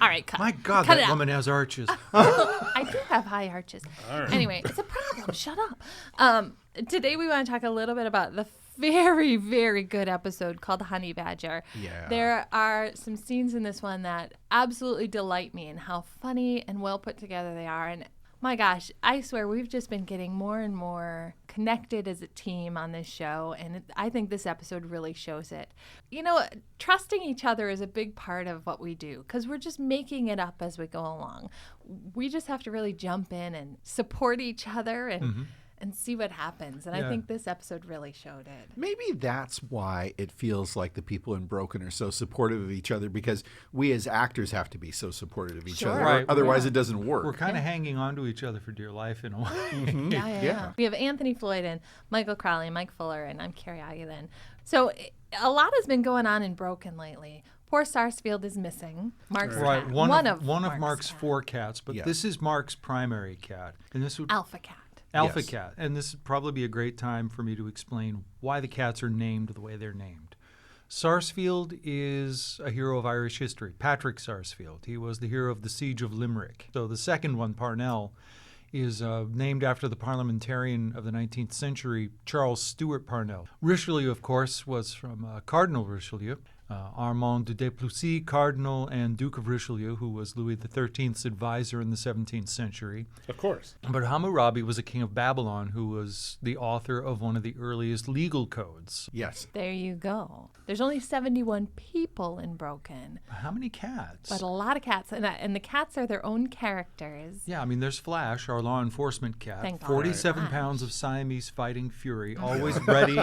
All right, cut. My God, Cut that woman has arches. I do have high arches. All right. Anyway, it's a problem. Shut up. Today we want to talk a little bit about the very, very good episode called Honey Badger. Yeah. There are some scenes in this one that absolutely delight me in how funny and well put together they are. And my gosh, I swear we've just been getting more and more connected as a team on this show, and I think this episode really shows it. You know, trusting each other is a big part of what we do because we're just making it up as we go along. We just have to really jump in and support each other and see what happens. And I think this episode really showed it. Maybe that's why it feels like the people in Broken are so supportive of each other, because we as actors have to be so supportive of each other. Right. Otherwise, it doesn't work. We're kind of hanging on to each other for dear life in a way. Yeah. We have Anthony Floyd and Michael Crowley and Mike Fuller, and I'm Carrie Aguilin. So a lot has been going on in Broken lately. Poor Sarsfield is missing. Mark's cat. One of Mark's cat. 4 cats, but this is Mark's primary cat. And this would Alpha cat. Alpha Yes. cat. And this would probably be a great time for me to explain why the cats are named the way they're named. Sarsfield is a hero of Irish history, Patrick Sarsfield. He was the hero of the Siege of Limerick. So the second one, Parnell, is named after the parliamentarian of the 19th century, Charles Stewart Parnell. Richelieu, of course, was from Cardinal Richelieu. Armand de Duplessis, Cardinal and Duke of Richelieu, who was Louis XIII's advisor in the 17th century. Of course. But Hammurabi was a king of Babylon who was the author of one of the earliest legal codes. Yes. There you go. There's only 71 people in Broken, How many cats? but a lot of cats. And the cats are their own characters. Yeah, I mean, there's Flash, our law enforcement cat. Thank God. 47 pounds of Siamese fighting fury, always ready,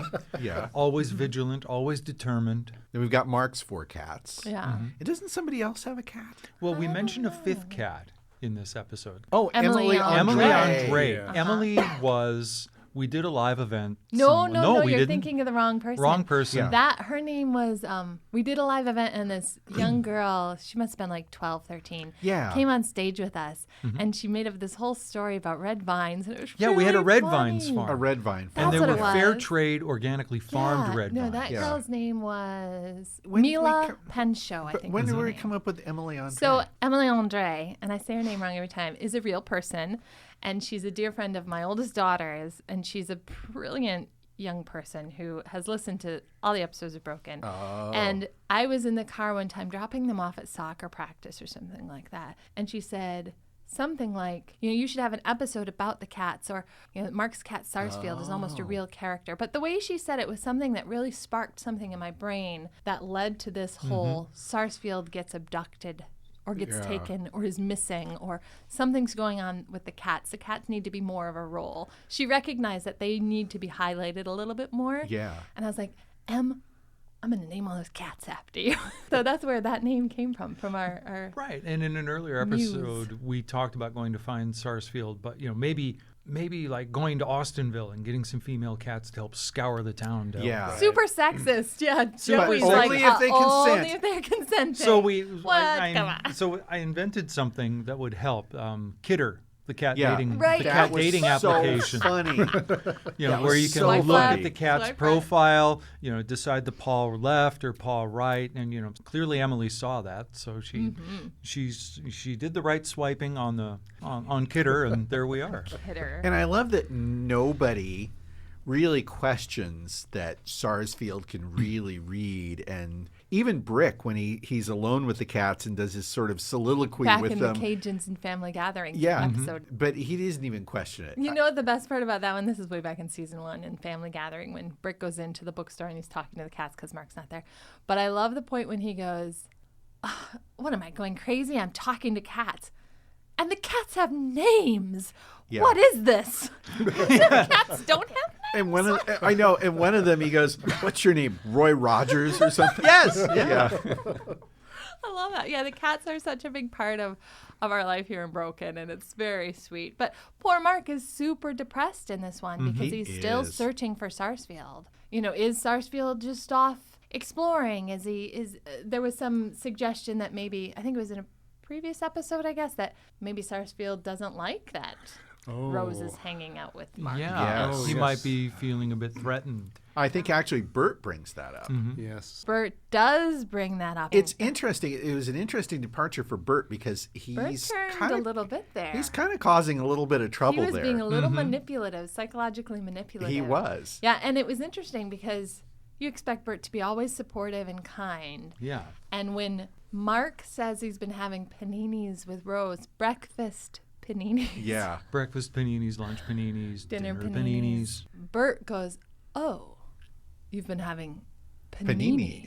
always vigilant, always determined. Then we've got Mark's 4 cats. Yeah. And doesn't somebody else have a cat? Well, we mentioned a 5th cat in this episode. Oh, Emily Emily Emily Andre. Andre. Yeah. Emily was, we did a live event. No, we you're didn't. thinking of the wrong person. Wrong person. Yeah. That, her name was, we did a live event and this young girl, she must have been like 12, 13, Yeah. came on stage with us and she made up this whole story about red vines. And it was Yeah, we had a really red funny. vines farm. A red vine. That's And they what were it was. fair trade, organically farmed Yeah. red No, vines. that Yeah. girl's name was When did we Mila Penshow, I But think. when was did her we name. come up with Emily Andre? So Emily Andre, and I say her name wrong every time, is a real person, and she's a dear friend of my oldest daughter's, and she's a brilliant young person who has listened to all the episodes of Broken. Oh. And I was in the car one time dropping them off at soccer practice or something like that, and she said something like, you should have an episode about the cats, or, Mark's cat Sarsfield is almost a real character. But the way she said it was something that really sparked something in my brain that led to this whole Sarsfield gets abducted or gets taken or is missing or something's going on with the cats. The cats need to be more of a role. She recognized that they need to be highlighted a little bit more. Yeah. And I was like, I'm going to name all those cats after you. So that's where that name came from our Right, and in an earlier Muse. episode, we talked about going to find Sarsfield, but maybe like going to Austinville and getting some female cats to help scour the town down. Yeah. super sexist. Yeah. Joey's only like, if they Only consent. if they're consenting. So What? I invented something that would help. Kidder, the cat Yeah. dating, Right. the That cat was dating so application. funny. Where was you can so look funny. at the cat's Swipe right. profile, decide the paw left or paw right, and clearly Emily saw that, so she did the right swiping on Kidder, and there we are. Kidder. And I love that nobody really questions that Sarsfield can really read. And even Brick, when he's alone with the cats and does his sort of soliloquy Back with in them. the Cajuns and Family Gathering Yeah. episode. But he doesn't even question it. You know what the best part about that one? This is way back in season 1 in Family Gathering when Brick goes into the bookstore and he's talking to the cats because Mark's not there. But I love the point when he goes, what am I, going crazy? I'm talking to cats. And the cats have names. Yeah. What is this? The cats don't have names? And I know, and one of them, he goes, "What's your name, Roy Rogers or something?" Yes, Yeah. I love that. Yeah, the cats are such a big part of our life here in Broken, and it's very sweet. But poor Mark is super depressed in this one because He he's still is. searching for Sarsfield. Is Sarsfield just off exploring? There was some suggestion that maybe, I think it was in a previous episode, I guess, that maybe Sarsfield doesn't like that Rose is hanging out with Mark. Yeah, Yes. he might be feeling a bit threatened. I think actually Bert brings that up. Yes. Bert does bring that up. It's interesting. It was an interesting departure for Bert because Bert he's turned kind a of little bit there. he's kind of causing a little bit of He trouble was there. being a little manipulative, psychologically manipulative. He was. Yeah, and it was interesting because you expect Bert to be always supportive and kind. Yeah. And when Mark says he's been having paninis with Rose, breakfast paninis, Yeah. Breakfast paninis, lunch paninis, dinner dinner paninis, Bert goes, "Oh, you've been having paninis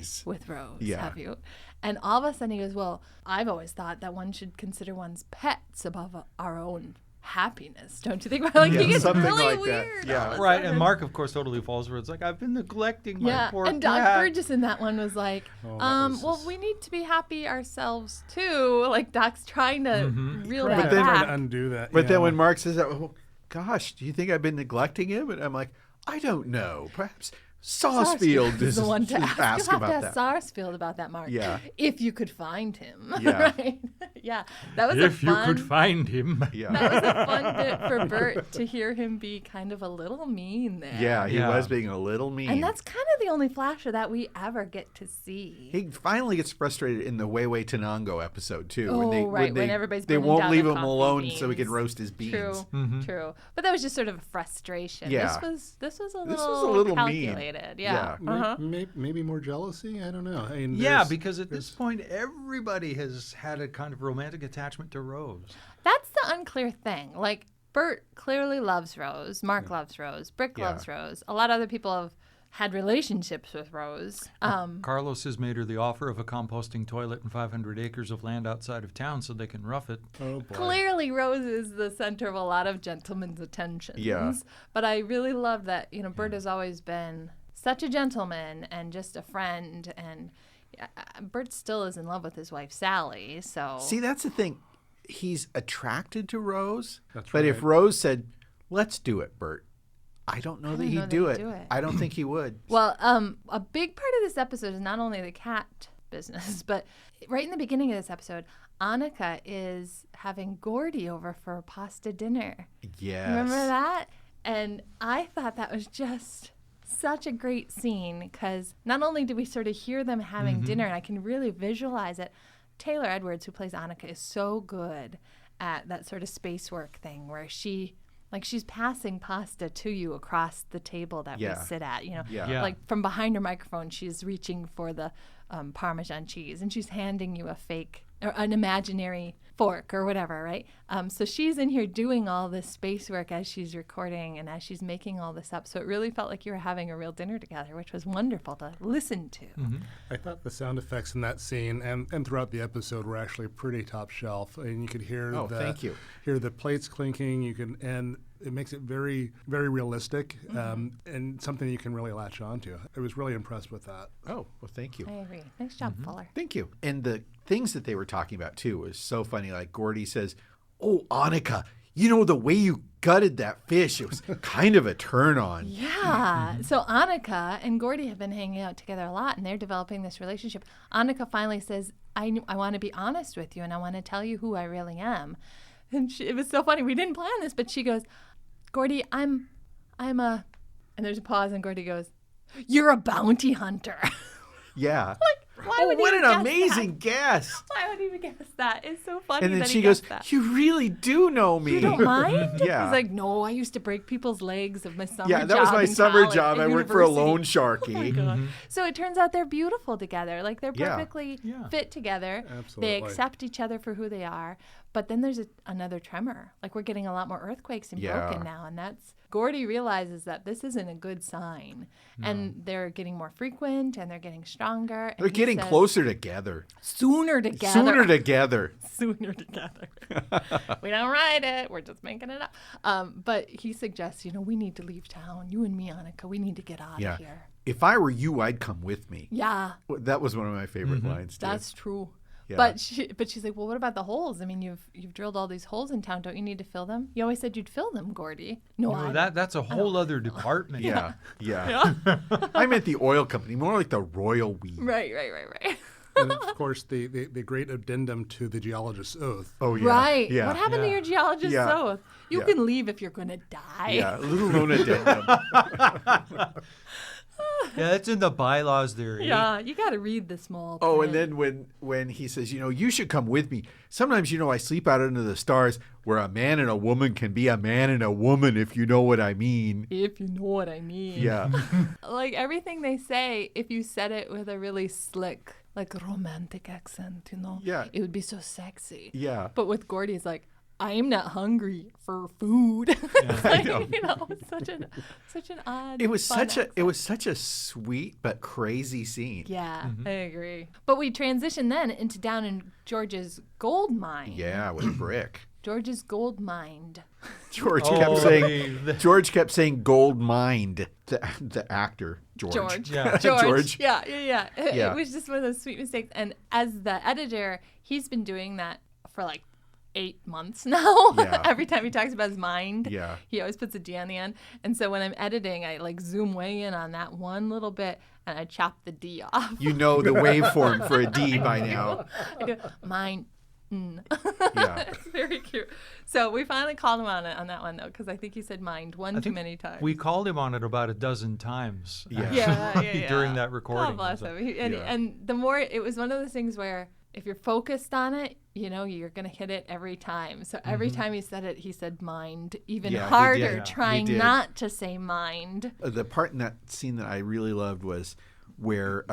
Paninis. with Rose, Yeah. have you?" And all of a sudden he goes, "Well, I've always thought that one should consider one's pets above our own happiness, don't you think?" Like, Yeah, he gets something really like that. weird. Yeah. all of a Right, sudden. and Mark, of course, totally falls for it. It's like, I've been neglecting my Yeah, poor and Doc cat. Burgess in that one was like, Oh, that was well, just- we need to be happy ourselves too. Like Doc's trying to reel Trying that to back. undo that. But then yeah. when Mark says that, oh, gosh, do you think I've been neglecting him? And I'm like, I don't know. Perhaps Sarsfield is the one to is ask. You'll have about to that. ask Sarsfield about that, Mark. Yeah. If you could find him. Yeah. Right? Yeah. That was If a you fun, could find him. Yeah. that was a fun bit for Bert to hear him be kind of a little mean there. Yeah, he Yeah. was being a little mean. And that's kind of the only flash of that we ever get to see. He finally gets frustrated in the Weiwei Tenango episode too. Oh, right, when everybody's they burning won't down leave the him coffee alone so he can beans. roast his beans. True. But that was just sort of a frustration. Yeah. This was a This little, was a little mean. calculated. Yeah. Yeah. Uh-huh. Maybe more jealousy. I don't know. I mean, Yeah, there's- because at this point, everybody has had a kind of romantic attachment to Rose. That's the unclear thing. Like, Bert clearly loves Rose. Mark loves Rose. Brick Yeah. loves Rose. A lot of other people have had relationships with Rose. Carlos has made her the offer of a composting toilet and 500 acres of land outside of town so they can rough it. Oh boy. Clearly, Rose is the center of a lot of gentlemen's attentions. Yeah. But I really love that, Bert has always been such a gentleman and just a friend. And Bert still is in love with his wife, Sally. So See, that's the thing. He's attracted to Rose, That's but if right. Rose said, "Let's do it, Bert," I don't know that don't know he'd that do he'd it. do it. I don't think he would. Well, a big part of this episode is not only the cat business, but right in the beginning of this episode, Annika is having Gordy over for pasta dinner. Yes. Remember that? And I thought that was just such a great scene because not only do we sort of hear them having dinner, and I can really visualize it. Taylor Edwards, who plays Annika, is so good at that sort of space work thing where she's passing pasta to you across the table that Yeah. we sit at. Yeah. Yeah. Like from behind her microphone, she's reaching for the Parmesan cheese and she's handing you a fake or an imaginary fork or whatever, right? So she's in here doing all this space work as she's recording and as she's making all this up. So it really felt like you were having a real dinner together, which was wonderful to listen to. I thought the sound effects in that scene and throughout the episode were actually pretty top shelf, and you could hear thank you. hear the plates clinking. And it makes it very, very realistic, and something you can really latch onto. I was really impressed with that. Oh, well, thank you. I agree. Nice job, Fuller. Thank you. And the things that they were talking about too was so funny. Like Gordy says, "Oh, Annika, the way you gutted that fish, it was kind of a turn on." Yeah. So Annika and Gordy have been hanging out together a lot, and they're developing this relationship. Annika finally says, I want to be honest with you, and I want to tell you who I really am. And it was so funny. We didn't plan this, but she goes, Gordy, I'm a, and there's a pause, and Gordy goes, you're a bounty hunter. Yeah. Why would he what even an guess amazing that? guess. Why would he even guess that? It's so funny. And then that she he goes, guessed that. "You really do know me." You don't mind? Yeah. He's like, no, I used to break people's legs of my summer job. Yeah, that was my in summer college job. at I worked for a university." loan Oh sharky. my God. So it turns out they're beautiful together. Like they're Yeah. perfectly Yeah. fit together. Absolutely. They accept each other for who they are. But then there's another tremor. Like we're getting a lot more earthquakes in Yeah. Broken now. And that's Gordy realizes that this isn't a good sign. And they're getting more frequent and they're getting stronger. And They're he getting says, closer together. Sooner together. Sooner together. Sooner together. We don't write it. We're just making it up. But he suggests, we need to leave town. You and me, Annika, we need to get out Yeah. of here. If I were you, I'd come with me. Yeah, That was one of my favorite lines, too. that's true. Yeah. But she's like, well, what about the holes? I mean, you've drilled all these holes in town. Don't you need to fill them? You always said you'd fill them, Gordy. No, I That's a whole other department. Yeah. I meant the oil company, more like the royal we. Right. And of course, the great addendum to the geologist's oath. Oh, yeah. Right. Yeah. What happened to your geologist's Yeah. oath? You Yeah. can leave if you're going to die. Yeah, a little known addendum. Yeah, it's in the bylaws there. eh? Yeah, you got to read the small Oh, print. and then when he says, you should come with me. Sometimes, I sleep out under the stars where a man and a woman can be a man and a woman, if you know what I mean. If you know what I mean. Yeah. Like everything they say, if you said it with a really slick, like romantic accent, Yeah. it would be so sexy. Yeah. But with Gordy, it's like, I'm not hungry for food. It's like, such an odd. It was fun such a sweet but crazy scene. Yeah, I agree. But we transition then into down in George's gold mine. Yeah, with Brick. George's gold mine. George Oh, kept saying George kept saying gold mined. The actor George. Yeah. George. Yeah. Yeah. It was just one of those sweet mistakes. And as the editor, he's been doing that for like 8 months now. Yeah. Every time he talks about his mind, Yeah. he always puts a D on the end. And so when I'm editing, I like zoom way in on that one little bit and I chop the D off. You know the waveform for a D by now. I do mind. Yeah. It's very cute. So we finally called him on it on that one though, because I think he said mind one I too think many times. We called him on it about a dozen times. Yeah. yeah. During that recording. God bless So- him. And the more, it was one of those things where if you're focused on it, you're going to hit it every time. So every time he said it, he said mind even Yeah, he harder, did. trying He did. not to say mind. The part in that scene that I really loved was where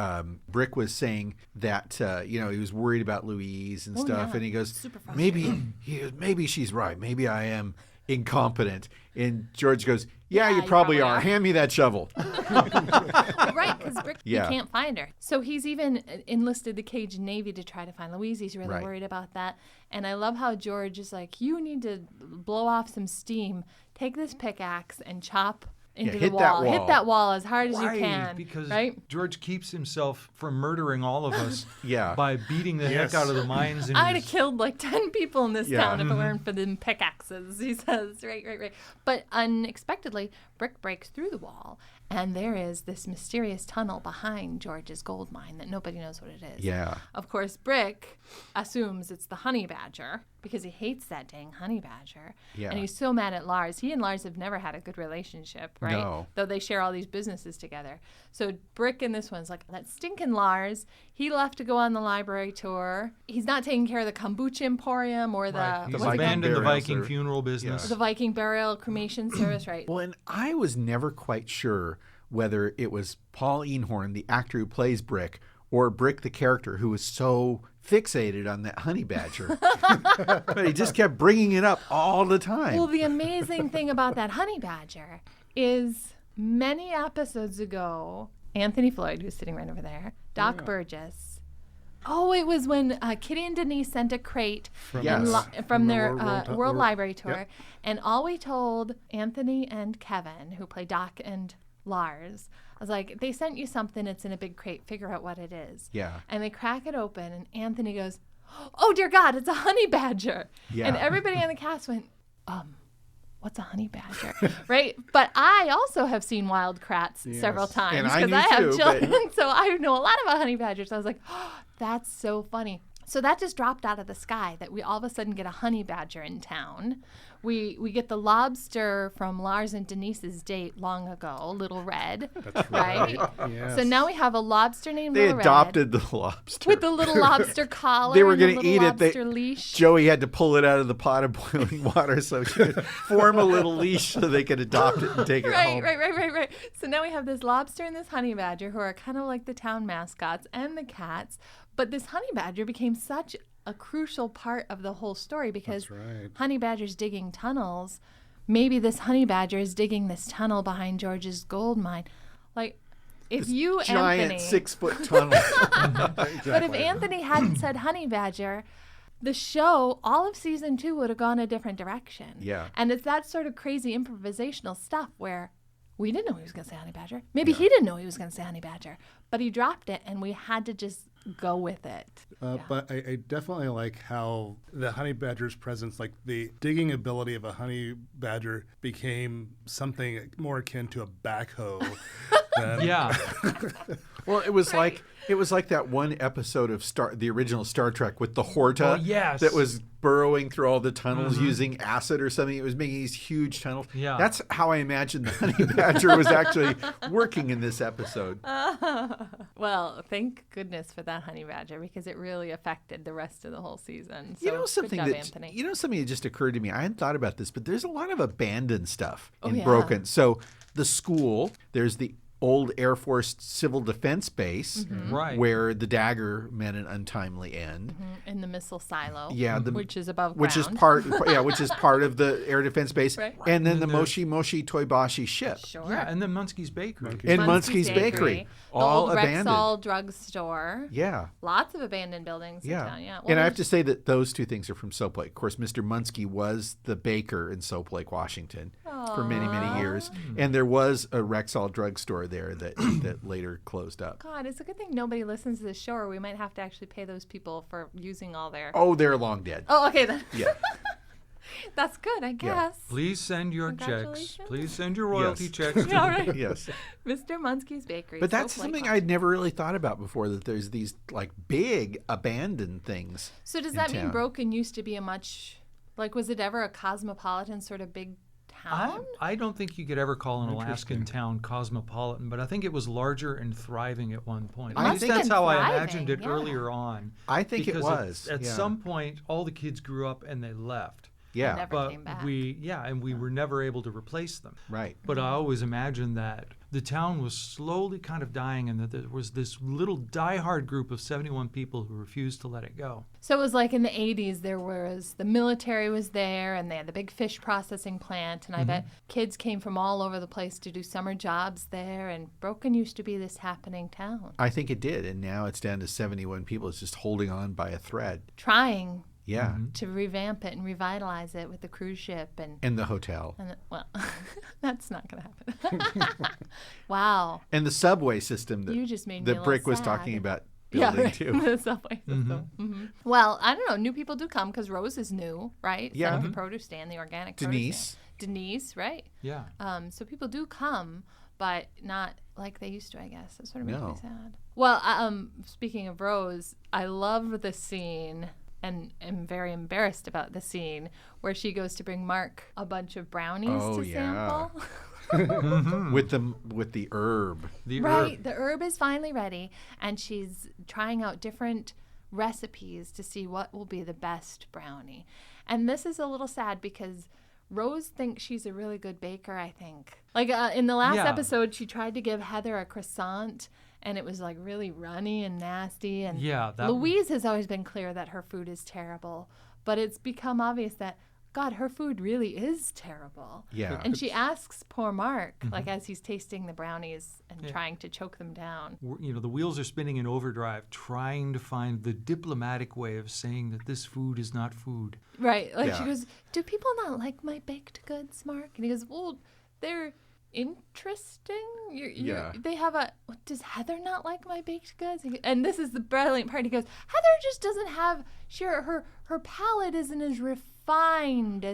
Brick was saying that he was worried about Louise and stuff, yeah. and he goes, Super frustrating. maybe she's right, maybe I am incompetent, and George goes, yeah, you you probably probably are. are. Hand me that shovel. Right, because Brick, Yeah. you can't find her. So he's even enlisted the Cajun Navy to try to find Louise. He's really Right. worried about that. And I love how George is like, you need to blow off some steam, take this pickaxe and chop into the hit that wall. wall. Hit that wall as hard as you Right, can. because right? George keeps himself from murdering all of us Yeah. by beating the Yes. heck out of the mines. And I'd have killed like 10 people in this Yeah. town if it weren't for them pickaxes, he says. Right. But unexpectedly, Brick breaks through the wall, and there is this mysterious tunnel behind George's gold mine that nobody knows what it is. Yeah. Of course, Brick assumes it's the honey badger because he hates that dang honey badger. Yeah. And he's so mad at Lars. He and Lars have never had a good relationship, right? No. Though they share all these businesses together. So Brick in this one's like, that stinking Lars, he left to go on the library tour. He's not taking care of the kombucha emporium or the, Right. He's what's it called? abandoned the burial Viking service. funeral business. The Viking burial cremation service, right? Well, and I was never quite sure whether it was Paul Eenhorn, the actor who plays Brick, or Brick, the character, who was so fixated on that honey badger. But he just kept bringing it up all the time. Well, the amazing thing about that honey badger is many episodes ago, Anthony Floyd, who's sitting right over there, Doc Burgess. Oh, it was when Kitty and Denise sent a crate Yes. from their World World Library Tour. Yep. And all we told Anthony and Kevin, who play Doc and Lars, I was like, they sent you something, it's in a big crate, figure out what it is. Yeah. And they crack it open, and Anthony goes, oh, dear God, it's a honey badger. Yeah. And everybody on the cast went, what's a honey badger? Right? But I also have seen wild krats several Yes. times And I because do I have too, children. but- So I know a lot about honey badgers. So I was like, oh, that's so funny. So that just dropped out of the sky that we all of a sudden get a honey badger in town. We get the lobster from Lars and Denise's date long ago, Little Red. That's right. Yes. So now we have a lobster named They Little Red adopted the lobster. with the little lobster collar. They were going gonna to eat it. Lobster leash. Joey had to pull it out of the pot of boiling water so she could form a little leash so they could adopt it and take it home. Right. So now we have this lobster and this honey badger who are kind of like the town mascots and the cats. But this honey badger became such a crucial part of the whole story because That's right. honey badger's digging tunnels. Maybe this honey badger is digging this tunnel behind George's gold mine. Like, if you, Giant Anthony... 6-foot tunnel. But if Anthony hadn't said honey badger, the show, all of season 2 would have gone a different direction. Yeah. And it's that sort of crazy improvisational stuff where we didn't know he was going to say honey badger. Maybe he didn't know he was going to say honey badger, but he dropped it and we had to just go with it. But I definitely like how the honey badger's presence, like the digging ability of a honey badger, became something more akin to a backhoe then Yeah. Well, it was like that one episode of the original Star Trek with the Horta Oh, yes. that was burrowing through all the tunnels using acid or something. It was making these huge tunnels. Yeah. That's how I imagined the honey badger was actually working in this episode. Well, thank goodness for that honey badger because it really affected the rest of the whole season. So, You know something good job, that Anthony. something that just occurred to me. I hadn't thought about this, but there's a lot of abandoned stuff in yeah. Broken. So the school, there's the old Air Force Civil Defense Base, Right. where the dagger met an untimely end. In the missile silo, Yeah, which is above which ground. is part which is part of the air defense base, Right. and then the And then Moshi Moshi Toibashi ship Sure. Yeah, and then Munsky's Bakery. and Munsky's Bakery, all the old abandoned. Rexall drugstore. Yeah. Lots of abandoned buildings in Yeah, town. Yeah. and I have there's- to say that those two things are from Soap Lake. Of course, Mr. Munsky was the baker in Soap Lake, Washington, for many, many years, and there was a Rexall drugstore there that later closed up. God, it's a good thing nobody listens to this show, or we might have to actually pay those people for using all their. Oh, they're long dead. Oh, okay then. Yeah. That's good, I guess. Please send your checks. Congratulations. Please send your royalty Yes. checks. Yeah, right. Yes. Mr. Munsky's Bakery. But that's Soap Lake, something Washington. I'd never really thought about before, that there's these like big abandoned things. So does in that mean town. Broken used to be a much, like, was it ever a cosmopolitan sort of big town? I don't think you could ever call an Alaskan town cosmopolitan, but I think it was larger and thriving at one point. I At least think- that's how I Thriving, imagined it yeah. earlier on. I think it because was. At yeah. some point, all the kids grew up and they left. Yeah. Never But came back. we were never able to replace them. Right. But I always imagined that the town was slowly kind of dying and that there was this little diehard group of 71 people who refused to let it go. So it was like in the 80s, there was the military was there and they had the big fish processing plant. And I bet kids came from all over the place to do summer jobs there. And Broken used to be this happening town. I think it did, and now it's down to 71 people. It's just holding on by a thread. Trying Yeah. to revamp it and revitalize it with the cruise ship and And the hotel. well, that's not going to happen. Wow. And the subway system You just made me a that little Brick was sad. talking about building right. too. The subway system. Well, I don't know. New people do come because Rose is new, right? Yeah. So the produce stand, the organic produce Denise. stand. Denise, right? Yeah. So people do come, but not like they used to, I guess. That sort of makes No. me sad. Well, speaking of Rose, I love the scene and am very embarrassed about the scene where she goes to bring Mark a bunch of brownies Oh, to yeah. sample. with the herb. The Right. herb. The herb is finally ready, and she's trying out different recipes to see what will be the best brownie. And this is a little sad because Rose thinks she's a really good baker, I think. Like in the last Yeah. episode, she tried to give Heather a croissant, and it was like really runny and nasty. And Yeah, that- Louise has always been clear that her food is terrible, but it's become obvious that, God, her food really is terrible. Yeah. And she asks poor Mark, like as he's tasting the brownies and trying to choke them down. You know, the wheels are spinning in overdrive, trying to find the diplomatic way of saying that this food is not food. Right. Like she Yeah. goes, do people not like my baked goods, Mark? And he goes, well, they're interesting. Yeah. They have a, does Heather not like my baked goods? And this is the brilliant part. He goes, Heather just doesn't have, her palate isn't as refined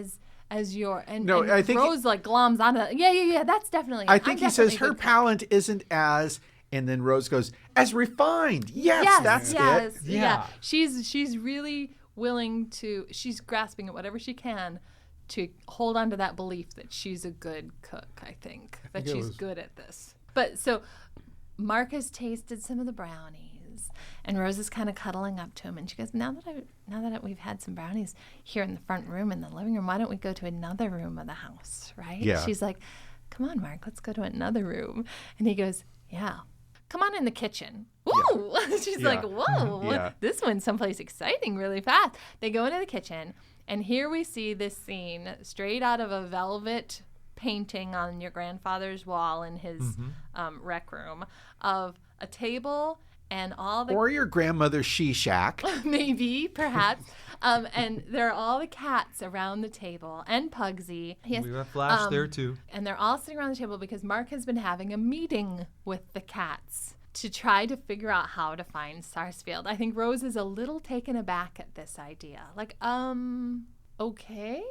as your, and, No, and I think Rose like gloms onto that. Yeah, that's definitely I I'm think he says definitely a her good cook. palate isn't as, and then Rose goes, as refined. Yes, that's it. Yeah. She's really willing to, she's grasping at whatever she can to hold on to that belief that she's a good cook, I think that it she's was- good at this. But so Mark has tasted some of the brownies and Rose is kind of cuddling up to him and she goes, now that we've had some brownies here in the front room in the living room, why don't we go to another room of the house, right? Yeah. She's like, come on, Mark, let's go to another room. And he goes, yeah. Come on in the kitchen. Woo! She's like, whoa, Yeah. this went someplace exciting really fast. They go into the kitchen, and here we see this scene straight out of a velvet painting on your grandfather's wall in his rec room of a table and all the Or your grandmother's she shack. maybe, perhaps. And there are all the cats around the table and Pugsy. Yes. We got Flash there too. And they're all sitting around the table because Mark has been having a meeting with the cats to try to figure out how to find Sarsfield. I think Rose is a little taken aback at this idea. Like, okay.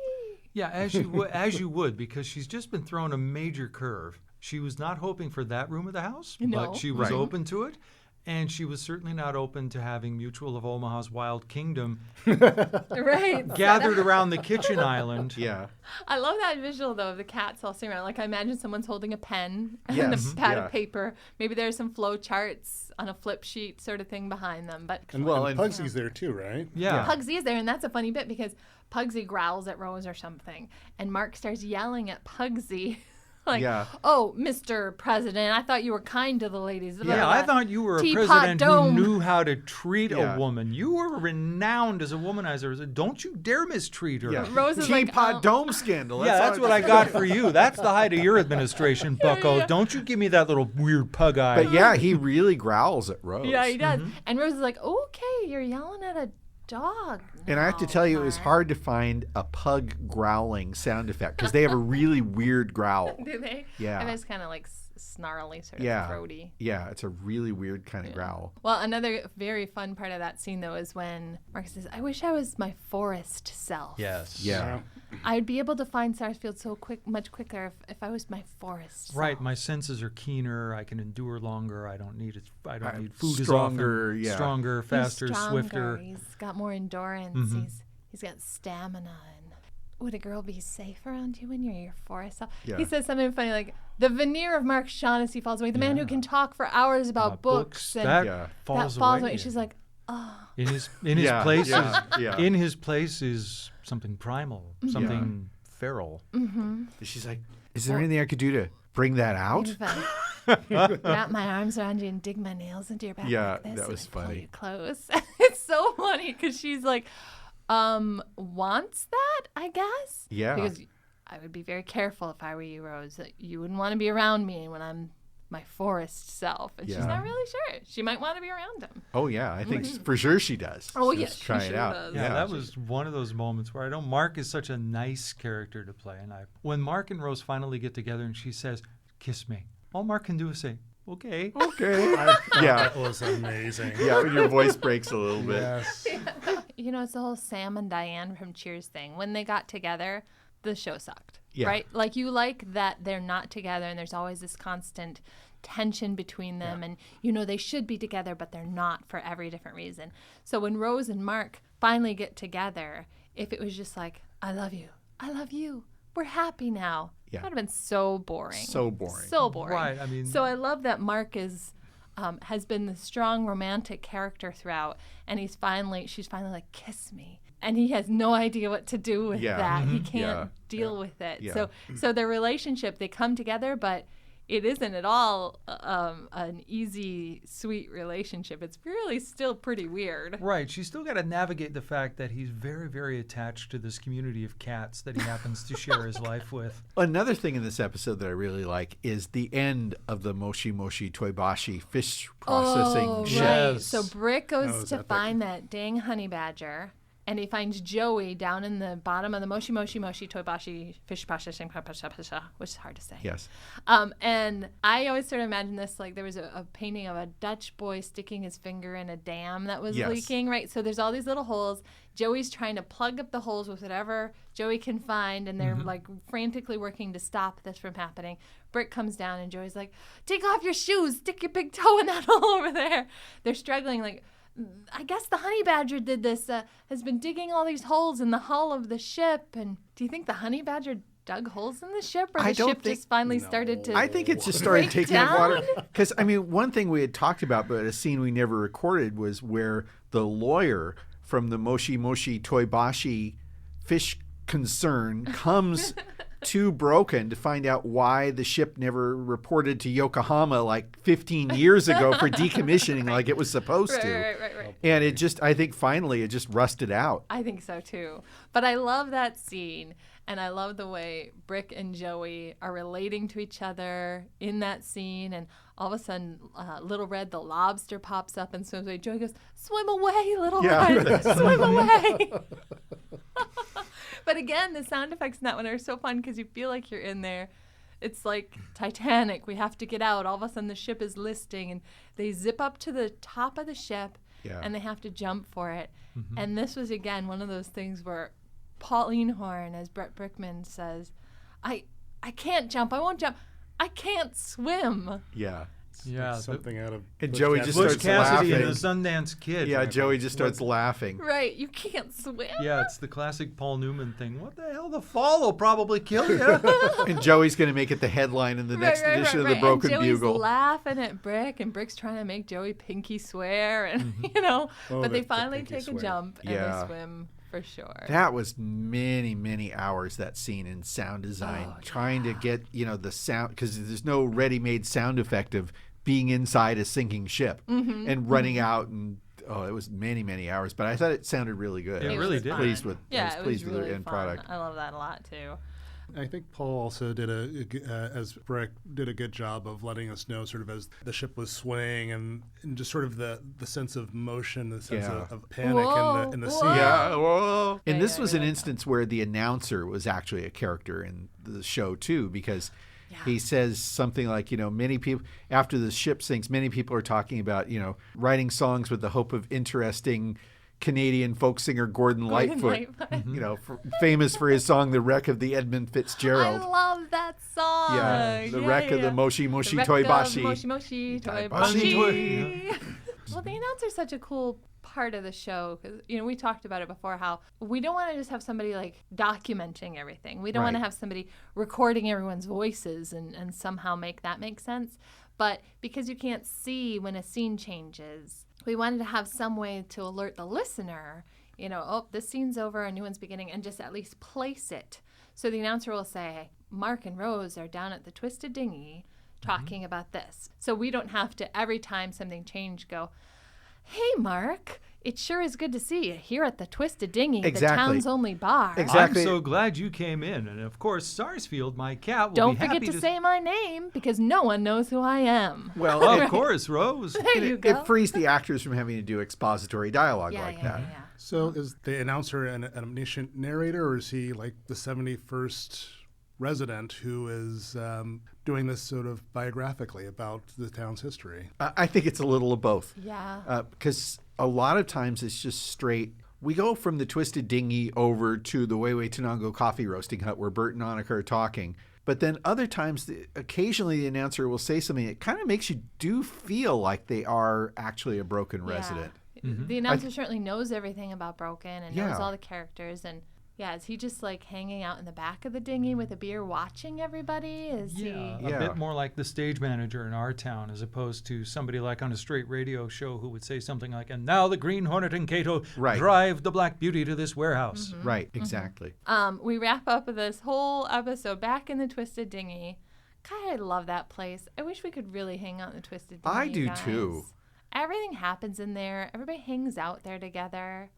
Yeah, as you would, because she's just been thrown a major curve. She was not hoping for that room of the house, No. but she was Right. open to it. And she was certainly not open to having Mutual of Omaha's Wild Kingdom Right. gathered around the kitchen island. Yeah. I love that visual though of the cats all sitting around. Like I imagine someone's holding a pen and Yes. a pad Yeah. of paper. Maybe there's some flow charts on a flip sheet sort of thing behind them. But And, Well, and and- Pugsy's there too, right? Yeah. Pugsy is there, and that's a funny bit because Pugsy growls at Rose or something, and Mark starts yelling at Pugsy. Like, Yeah. oh, Mr. President, I thought you were kind to the ladies. Yeah, I thought you were a Teapot president dome. who knew how to treat Yeah. a woman. You were renowned as a womanizer. Don't you dare mistreat her. Yeah. Rose is like, Teapot dome scandal. Yeah, that's all what I got for you. That's the height of your administration, Bucko. yeah. Don't you give me that little weird pug eye. But yeah, he really growls at Rose. Yeah, he does. And Rose is like, okay, you're yelling at a dog. And I have to now, tell you, it was Mark." hard to find a pug growling sound effect because they have a really weird growl. Do they? Yeah. And it's kind of like snarly, sort of Yeah. throaty. Yeah, it's a really weird kind of growl. Well, another very fun part of that scene, though, is when Mark says, I wish I was my forest self. Yes. Yeah. I'd be able to find Sarsfield much quicker if I was my forest self. Right, my senses are keener. I can endure longer. I don't need food Stronger, as often. yeah. Stronger, He's faster, stronger, swifter. He's got more endurance. He's got stamina. And would a girl be safe around you when you're your forest self? Yeah. He says something funny like, the veneer of Mark Shaughnessy falls away. The man who can talk for hours about books. And that Yeah. falls that falls away. away. She's like, In his Yeah, place yeah, is yeah. in his place is something primal, something feral. She's like, is there anything I could do to bring that out? if I wrap my arms around you and dig my nails into your back Yeah, like this that and was I pull funny. you close. It's so funny because she's like, wants that, I guess. Yeah. Because I would be very careful if I were you, Rose. That you wouldn't want to be around me when I'm my forest self. And she's Yeah. not really sure. She might want to be around him. Oh, yeah, I think for sure she does. Oh, Just yes, she try it sure out. does. Yeah, that was one of those moments where I know Mark is such a nice character to play. And when Mark and Rose finally get together and she says, kiss me, all Mark can do is say, okay. Okay. I thought Yeah. that was amazing. Yeah, when your voice breaks a little bit. Yes. You know, it's the whole Sam and Diane from Cheers thing. When they got together, the show sucked. Yeah. Right? Like, you like that they're not together and there's always this constant tension between them. And, you know, they should be together, but they're not for every different reason. So when Rose and Mark finally get together, if it was just like, I love you, we're happy now, Yeah. that would have been so boring. So boring. So boring. Right, I mean- So I love that Mark has been the strong romantic character throughout, and she's finally like, kiss me, and he has no idea what to do with Yeah. that. He Mhm. can't Yeah. deal with it. Yeah. So their relationship, they come together, but it isn't at all an easy, sweet relationship. It's really still pretty weird. Right, she's still got to navigate the fact that he's very, very attached to this community of cats that he happens to share his life with. Another thing in this episode that I really like is the end of the Moshi Moshi Toibashi fish processing Oh, ship. right. Yes. So Brick goes was to epic. find that dang honey badger, and he finds Joey down in the bottom of the Moshi Moshi Moshi Toibashi fish processing, which is hard to say. Yes. And I always sort of imagine this like there was a painting of a Dutch boy sticking his finger in a dam that was Yes. leaking, right? So there's all these little holes. Joey's trying to plug up the holes with whatever Joey can find, and they're like frantically working to stop this from happening. Brick comes down, and Joey's like, take off your shoes, stick your big toe in that hole over there. They're struggling, like, I guess the honey badger did this, has been digging all these holes in the hull of the ship. And do you think the honey badger dug holes in the ship, or I the don't ship just finally started to I think it's just started break taking up water. down? Because, I mean, one thing we had talked about, but a scene we never recorded, was where the lawyer from the Moshi Moshi Toibashi fish concern comes to Broken to find out why the ship never reported to Yokohama like 15 years ago for decommissioning like it was supposed to. Right. And it just, I think finally it just rusted out. I think so too. But I love that scene, and I love the way Brick and Joey are relating to each other in that scene. And all of a sudden, Little Red the lobster pops up and swims away. Joey goes, "Swim away, Little Yeah. Red, swim away." But again, the sound effects in that one are so fun because you feel like you're in there. It's like Titanic. We have to get out. All of a sudden, the ship is listing, and they zip up to the top of the ship, Yeah. and they have to jump for it. And this was, again, one of those things where Pauline Horn, as Brett Brickman says, I can't jump. I won't jump. I can't swim. Yeah. Yeah, Something out of And Butch Joey Cassidy. just Butch starts Cassidy laughing. and the Sundance Kid. Yeah, Joey just starts laughing. Right, you can't swim. Yeah, it's the classic Paul Newman thing. What the hell? The fall will probably kill you. And Joey's going to make it the headline in the next edition of the Broken and Joey's Bugle. laughing at Brick, and Brick's trying to make Joey pinky swear, and Oh, but they the finally pinky take swear. a jump and Yeah. they swim for sure. That was many, many hours, that scene in sound design, trying to get, the sound, because there's no ready-made sound effect of being inside a sinking ship and running out, and it was many, many hours. But I thought it sounded really good. It I really was did. Pleased with, I Yeah, was it pleased was with really the end fun. product. I love that a lot too. I think Paul also did as Brick did a good job of letting us know sort of as the ship was swaying and just sort of the sense of motion, the sense Yeah. of panic Whoa, in the whoa. sea. Yeah, whoa. And Yeah, this yeah, was I an like instance where the announcer was actually a character in the show too, because he says something like, many people, after the ship sinks, many people are talking about, writing songs with the hope of interesting Canadian folk singer Gordon Lightfoot, famous for his song "The Wreck of the Edmund Fitzgerald." I love that song. Yeah, the wreck of the Moshi Moshi The wreck Toy of Bashi. Moshi Moshi Toy Bashi. Bashi. Well, the announcer's such a cool part of the show because we talked about it before, how we don't want to just have somebody like documenting everything. We don't want to Right. have somebody recording everyone's voices and somehow make that make sense. But because you can't see when a scene changes, we wanted to have some way to alert the listener, this scene's over, a new one's beginning, and just at least place it. So the announcer will say, Mark and Rose are down at the Twisted Dinghy talking about this. So we don't have to, every time something changed, go, hey, Mark, it sure is good to see you here at the Twisted Dinghy, the Exactly. town's only bar. Exactly. I'm so glad you came in. And of course, Sarsfield, my cat, will Don't be happy forget to say my name because no one knows who I am. Well, Of course, Rose. There you go. it frees the actors from having to do expository dialogue like that. Yeah. So is the announcer an omniscient narrator, or is he like the 71st resident who is doing this sort of biographically about the town's history? I think it's a little of both. Yeah. Because a lot of times it's just straight. We go from the Twisted Dinghy over to the Weiwei Tenango Coffee Roasting Hut where Bert and Annika are talking. But then other times, occasionally the announcer will say something that kind of makes you do feel like they are actually a Broken resident. The announcer certainly knows everything about Broken and knows Yeah. all the characters. And is he just like hanging out in the back of the dinghy with a beer watching everybody? Is Yeah, he? a Yeah. bit more like the stage manager in our town, as opposed to somebody like on a straight radio show who would say something like, "And now the Green Hornet and Cato Right. drive the Black Beauty to this warehouse." Right, exactly. We wrap up this whole episode back in the Twisted Dinghy. God, I love that place. I wish we could really hang out in the Twisted Dinghy. I do guys. too. Everything happens in there. Everybody hangs out there together.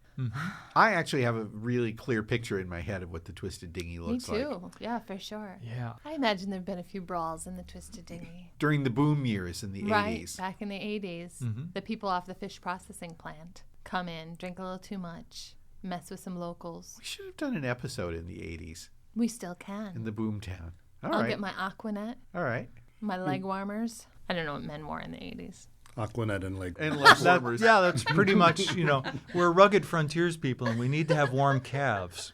I actually have a really clear picture in my head of what the Twisted Dinghy Me looks like. too. Yeah, for sure. Yeah. I imagine there've been a few brawls in the Twisted Dinghy. During the boom years in the Right, 80s. back in the 80s. The people off the fish processing plant come in, drink a little too much, mess with some locals. We should have done an episode in the 80s We still can. in the boom town. All I'll right. get my Aquanet, All right. my leg warmers. I don't know what men wore in the 80s. Aquanet and like And leg warmers. That's pretty much, we're rugged frontiers people and we need to have warm calves.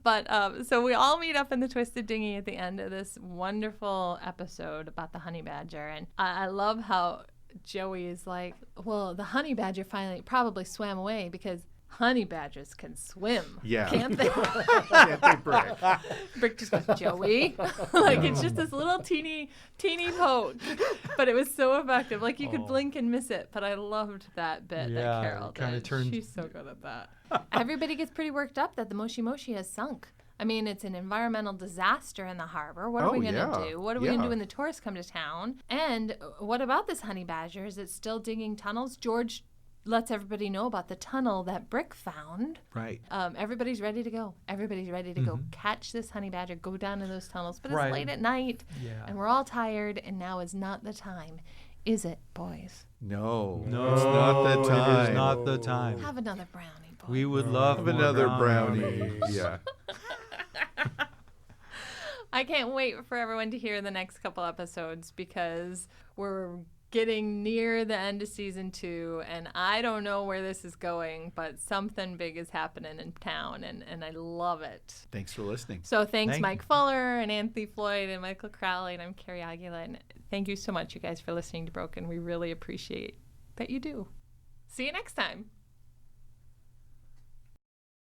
But so we all meet up in the Twisted Dinghy at the end of this wonderful episode about the honey badger. And I love how Joey is like, well, the honey badger finally probably swam away because honey badgers can swim. Yeah. Can't they? Can't they Brick? Brick just goes, Joey. Like, it's just this little teeny poke. But it was so effective. Like, you could blink and miss it. But I loved that bit Yeah, that Carol it kinda did. turned- She's so good at that. Everybody gets pretty worked up that the Moshi Moshi has sunk. I mean, it's an environmental disaster in the harbor. What are we going to do? What are we going to do when the tourists come to town? And what about this honey badger? Is it still digging tunnels? George lets everybody know about the tunnel that Brick found. Right. Everybody's ready to go. Everybody's ready to go catch this honey badger, go down in those tunnels. But it's Right. late at night, Yeah. and we're all tired, and now is not the time. Is it, boys? No. No, It's not the time. It is not the time. Have another brownie, boys. We would love Have more another brownies. brownie. Yeah. I can't wait for everyone to hear the next couple episodes because we're getting near the end of season 2, and I don't know where this is going, but something big is happening in town, and I love it. Thanks for listening. So thanks, Thank Mike you. Fuller and Anthony Floyd and Michael Crowley, and I'm Carrie Aguila. And thank you so much, you guys, for listening to Broken. We really appreciate that you do. See you next time.